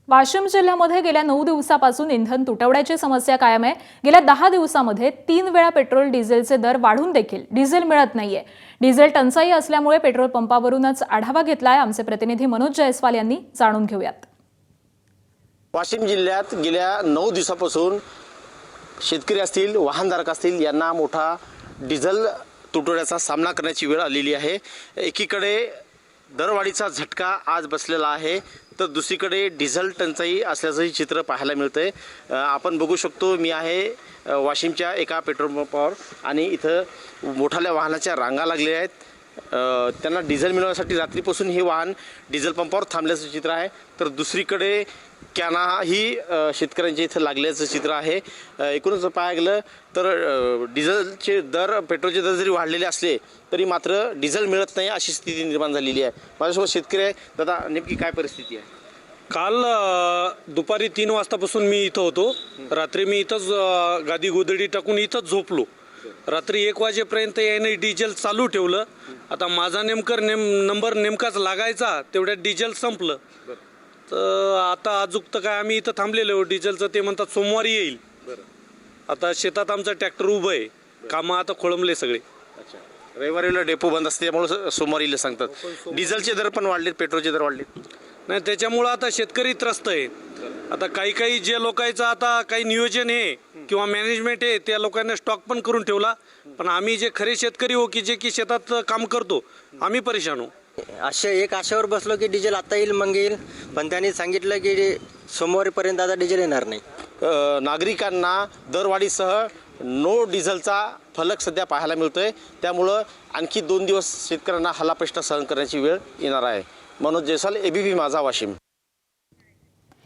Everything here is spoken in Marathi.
वाशिम जिल्ह्यामध्ये गेल्या 9 दिवसापासून इंधन तुटवड्याची समस्या कायम आहे। गेल्या 10 दिवसांमध्ये 3 वेळा पेट्रोल डिझेलचे दर वाढून देखील डिझेल मिळत नाहीये। डिझेल टंचाई असल्यामुळे पेट्रोल पंपावरूनच आढावा घेतलाय आमचे प्रतिनिधी मनोज जयस्वाल यांनी। जाणून घेऊयात। वाशिम जिल्ह्यात गेल्या 9 दिवसापासून शेतकरी असतील, वाहनधारक असतील यांना मोठा डिझेल तुटवड्याचा सामना करण्याची वेळ आलेली आहे। एकीकडे दरवाढीचा झटका आज बसलेला आहे, तर दुसरीकडे डिझेल टंचाई असल्याचंही चित्र पाहायला मिळतंय। आपण बघू शकतो, मी आहे वाशिमच्या एका पेट्रोल पंपावर आणि इथं मोठ्या वाहनाच्या रांगा लागलेल्या आहेत। त्यांना डिझेल मिळवण्यासाठी रात्रीपासून हे वाहन डिझेल पंपावर थांबल्याचं चित्र आहे, तर दुसरीकडे कॅनाही शेतकऱ्यांच्या इथं लागल्याचं चित्र आहे। एकूणच पाहायला गेलं तर डिझेलचे दर, पेट्रोलचे दर जरी वाढलेले असले तरी मात्र डिझेल मिळत नाही अशी स्थिती निर्माण झालेली आहे। माझ्यासोबत शेतकरी आहे। दादा, नेमकी काय परिस्थिती आहे? काल दुपारी 3 वाजतापासून मी इथं होतो। रात्री मी इथंच गादी गोदडी टाकून इथंच झोपलो। रात्री 1 वाजेपर्यंत याने डिझेल चालू ठेवलं। आता माझा नंबर नेमकाच लागायचा, तेवढ्यात डिझेल संपलं। तर आता अजूक तर काय आम्ही इथं थांबलेलो डिझेलचं, ते म्हणतात सोमवारी येईल। आता शेतात आमचं ट्रॅक्टर उभं आहे, कामं आता खोळंबले सगळे। रविवारीला डेपो बंद असते, त्यामुळे सोमवारीला सांगतात। डिझेलचे दर पण वाढलेत, पेट्रोलचे दर वाढलेत। नाही, त्याच्यामुळं आता शेतकरी त्रस्त आहे। आता काही जे लोकांचं आता काही नियोजन आहे किंवा मॅनेजमेंट आहे, त्या लोकांना स्टॉक पण करून ठेवला, पण आम्ही जे खरे शेतकरी हो की जे की शेतात काम करतो, आम्ही परेशान हो। आशेवर बसलो की डिझेल आता येईल मग येईल, पण त्यांनी सांगितलं की सोमवारीपर्यंत आता डिझेल येणार नाही। नागरिकांना दरवाढीसह नो डिझेलचा फलक सध्या पाहायला मिळतोय, त्यामुळं आणखी 2 दिवस शेतकऱ्यांना हलाप्रश्न सहन करण्याची वेळ येणार आहे। मनोज जयस्वाल, ABP माझा, वाशिम।